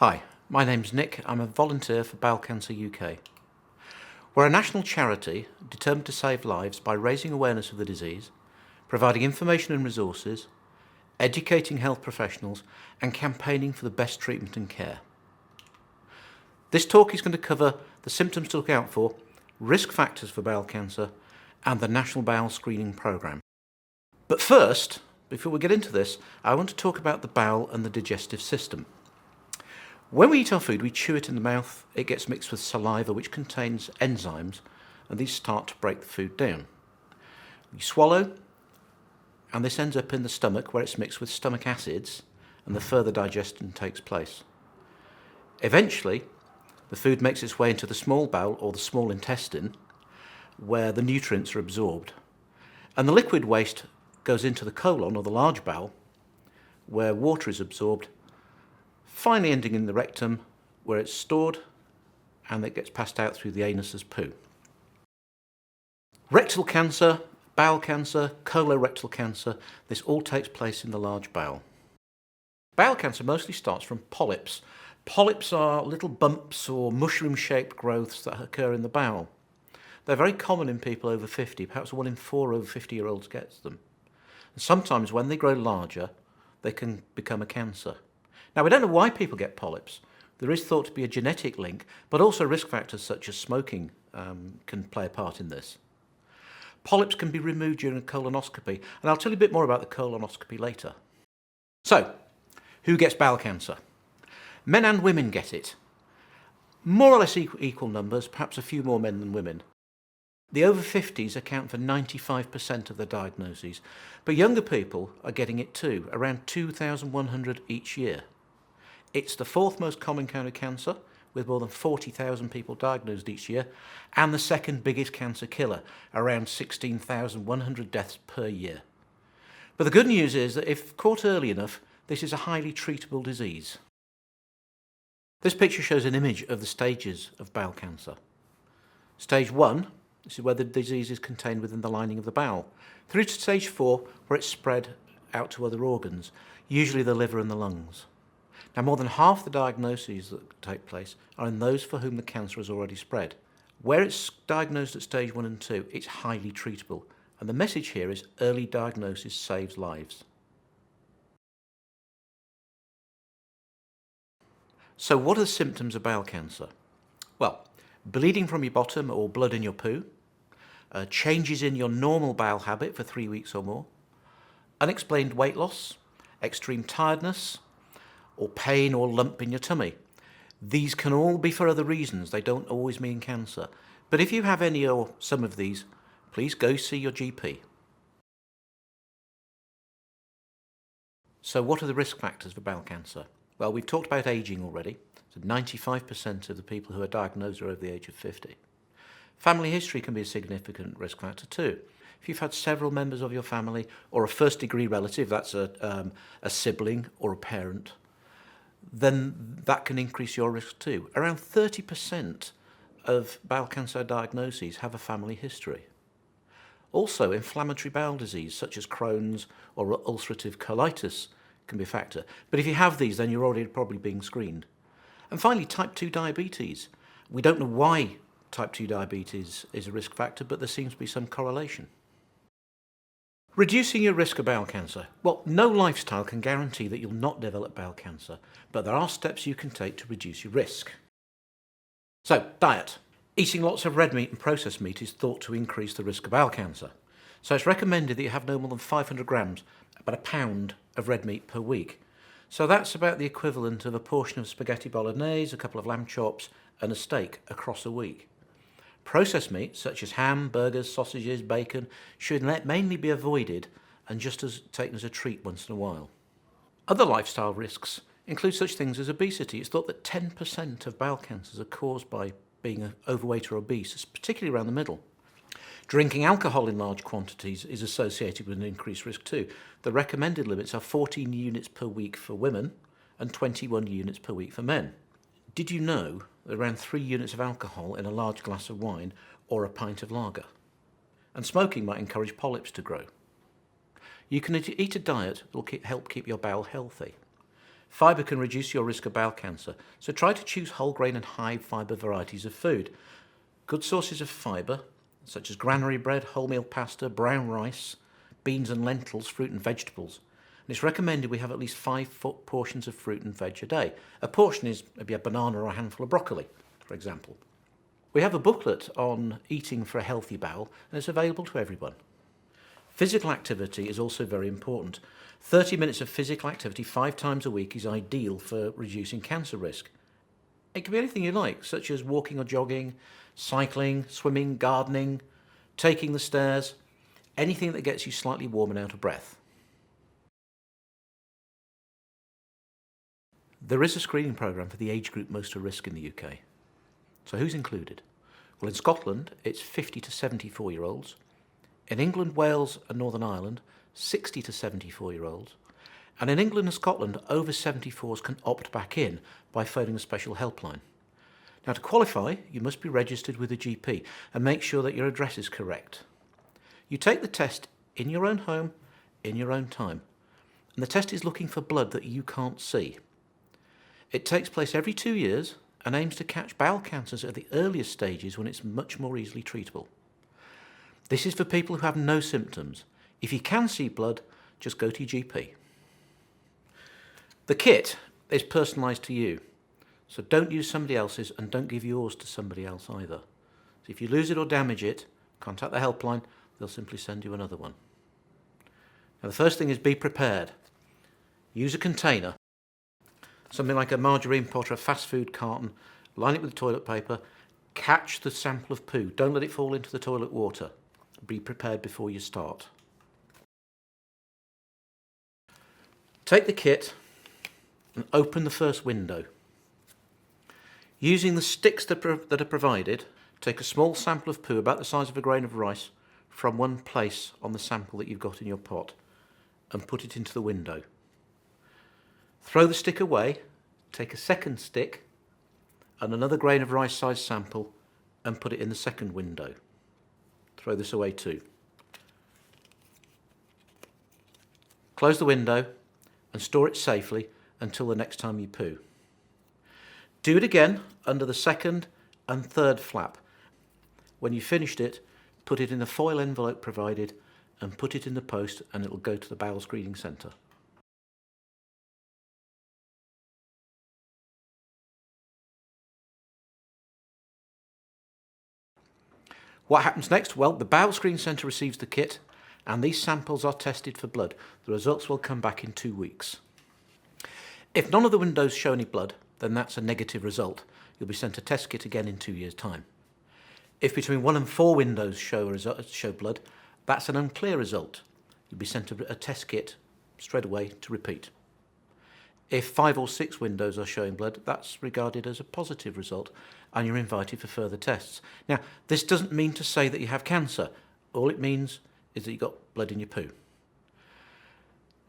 Hi, my name's Nick. I'm a volunteer for Bowel Cancer UK. We're a national charity determined to save lives by raising awareness of the disease, providing information and resources, educating health professionals, and campaigning for the best treatment and care. This talk is going to cover the symptoms to look out for, risk factors for bowel cancer, and the National Bowel Screening Programme. But first, before we get into this, I want to talk about the bowel and the digestive system. When we eat our food, we chew it in the mouth. It gets mixed with saliva, which contains enzymes, and these start to break the food down. We swallow, and this ends up in the stomach, where it's mixed with stomach acids, and the further digestion takes place. Eventually, the food makes its way into the small bowel, or the small intestine, where the nutrients are absorbed. And the liquid waste goes into the colon, or the large bowel, where water is absorbed, finally ending in the rectum, where it's stored and it gets passed out through the anus as poo. Rectal cancer, bowel cancer, colorectal cancer, this all takes place in the large bowel. Bowel cancer mostly starts from polyps. Polyps are little bumps or mushroom-shaped growths that occur in the bowel. They're very common in people over 50, perhaps 1 in 4 over 50-year-olds gets them. And sometimes when they grow larger, they can become a cancer. Now, we don't know why people get polyps. There is thought to be a genetic link, but also risk factors such as smoking can play a part in this. Polyps can be removed during a colonoscopy, and I'll tell you a bit more about the colonoscopy later. So, who gets bowel cancer? Men and women get it. More or less equal numbers, perhaps a few more men than women. The over 50s account for 95% of the diagnoses, but younger people are getting it too, around 2,100 each year. It's the 4th most common kind of cancer, with more than 40,000 people diagnosed each year, and the 2nd biggest cancer killer, around 16,100 deaths per year. But the good news is that if caught early enough, this is a highly treatable disease. This picture shows an image of the stages of bowel cancer. Stage 1, this is where the disease is contained within the lining of the bowel, through to stage 4, where it's spread out to other organs, usually the liver and the lungs. Now, more than half the diagnoses that take place are in those for whom the cancer has already spread. Where it's diagnosed at stage 1 and 2, it's highly treatable, and the message here is early diagnosis saves lives. So what are the symptoms of bowel cancer? Well, bleeding from your bottom or blood in your poo, changes in your normal bowel habit for 3 weeks or more, unexplained weight loss, extreme tiredness, or pain or lump in your tummy. These can all be for other reasons. They don't always mean cancer. But if you have any or some of these, please go see your GP. So what are the risk factors for bowel cancer? Well, we've talked about aging already. So 95% of the people who are diagnosed are over the age of 50. Family history can be a significant risk factor too. If you've had several members of your family or a first-degree relative, that's a sibling or a parent, then that can increase your risk too. Around 30% of bowel cancer diagnoses have a family history. Also, inflammatory bowel disease such as Crohn's or ulcerative colitis can be a factor. But if you have these, then you're already probably being screened. And finally, type 2 diabetes. We don't know why type 2 diabetes is a risk factor, but there seems to be some correlation. Reducing your risk of bowel cancer. Well, no lifestyle can guarantee that you'll not develop bowel cancer, but there are steps you can take to reduce your risk. So, diet. Eating lots of red meat and processed meat is thought to increase the risk of bowel cancer. So it's recommended that you have no more than 500 grams, about a pound of red meat per week. So that's about the equivalent of a portion of spaghetti bolognese, a couple of lamb chops, and a steak across a week. Processed meat, such as ham, burgers, sausages, bacon, should mainly be avoided and just taken as a treat once in a while. Other lifestyle risks include such things as obesity. It's thought that 10% of bowel cancers are caused by being overweight or obese, particularly around the middle. Drinking alcohol in large quantities is associated with an increased risk too. The recommended limits are 14 units per week for women and 21 units per week for men. Did you know that around 3 units of alcohol in a large glass of wine or a pint of lager? And smoking might encourage polyps to grow. You can eat a diet that will help keep your bowel healthy. Fibre can reduce your risk of bowel cancer, so try to choose whole grain and high fibre varieties of food. Good sources of fibre, such as granary bread, wholemeal pasta, brown rice, beans and lentils, fruit and vegetables. And it's recommended we have at least 5 portions of fruit and veg a day. A portion is maybe a banana or a handful of broccoli, for example. We have a booklet on eating for a healthy bowel, and it's available to everyone. Physical activity is also very important. 30 minutes of physical activity 5 times a week is ideal for reducing cancer risk. It can be anything you like, such as walking or jogging, cycling, swimming, gardening, taking the stairs, anything that gets you slightly warm and out of breath. There is a screening programme for the age group most at risk in the UK. So who's included? Well, in Scotland, it's 50 to 74-year-olds. In England, Wales and Northern Ireland, 60 to 74-year-olds. And in England and Scotland, over 74s can opt back in by phoning a special helpline. Now, to qualify, you must be registered with a GP and make sure that your address is correct. You take the test in your own home, in your own time. And the test is looking for blood that you can't see. It takes place every 2 years and aims to catch bowel cancers at the earliest stages when it's much more easily treatable. This is for people who have no symptoms. If you can see blood, just go to your GP. The kit is personalised to you, so don't use somebody else's and don't give yours to somebody else either. So if you lose it or damage it, contact the helpline, they'll simply send you another one. Now the first thing is be prepared. Use a container, something like a margarine pot or a fast food carton, line it with toilet paper, catch the sample of poo, don't let it fall into the toilet water. Be prepared before you start. Take the kit and open the first window. Using the sticks that are provided, take a small sample of poo about the size of a grain of rice from one place on the sample that you've got in your pot and put it into the window. Throw the stick away, take a second stick and another grain of rice sized sample and put it in the second window. Throw this away too. Close the window and store it safely until the next time you poo. Do it again under the second and third flap. When you've finished it, put it in the foil envelope provided and put it in the post and it will go to the bowel screening centre. What happens next? Well, the bowel screening centre receives the kit and these samples are tested for blood. The results will come back in 2 weeks. If none of the windows show any blood, then that's a negative result. You'll be sent a test kit again in 2 years' time. If between 1 and 4 windows show blood, that's an unclear result. You'll be sent a test kit straight away to repeat. If 5 or 6 windows are showing blood, that's regarded as a positive result and you're invited for further tests. Now, this doesn't mean to say that you have cancer. All it means is that you've got blood in your poo.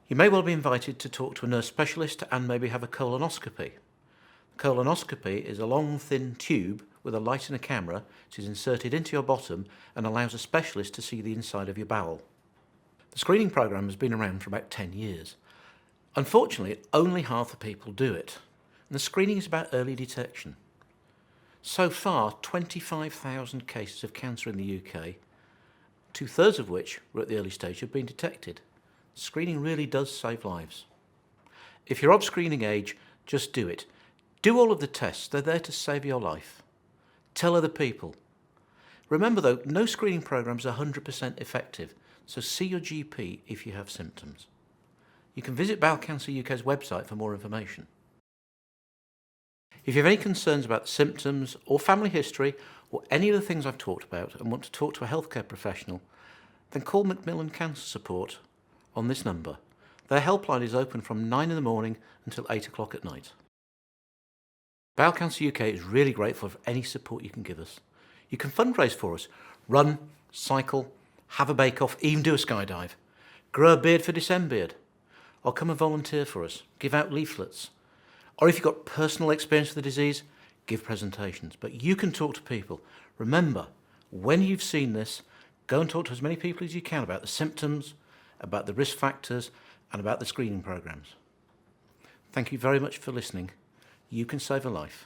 You may well be invited to talk to a nurse specialist and maybe have a colonoscopy. Colonoscopy is a long, thin tube with a light and a camera. It is inserted into your bottom and allows a specialist to see the inside of your bowel. The screening programme has been around for about 10 years. Unfortunately, only half the people do it. And the screening is about early detection. So far, 25,000 cases of cancer in the UK, 2/3 of which were at the early stage, have been detected. Screening really does save lives. If you're of screening age, just do it. Do all of the tests. They're there to save your life. Tell other people. Remember though, no screening programme is 100% effective, so see your GP if you have symptoms. You can visit Bowel Cancer UK's website for more information. If you have any concerns about symptoms or family history or any of the things I've talked about and want to talk to a healthcare professional, then call Macmillan Cancer Support on this number. Their helpline is open from 9 in the morning until 8 o'clock at night. Bowel Cancer UK is really grateful for any support you can give us. You can fundraise for us, run, cycle, have a bake-off, even do a skydive, grow a beard for Decembeard, or come and volunteer for us, give out leaflets. Or if you've got personal experience of the disease, give presentations. But you can talk to people. Remember, when you've seen this, go and talk to as many people as you can about the symptoms, about the risk factors, and about the screening programmes. Thank you very much for listening. You can save a life.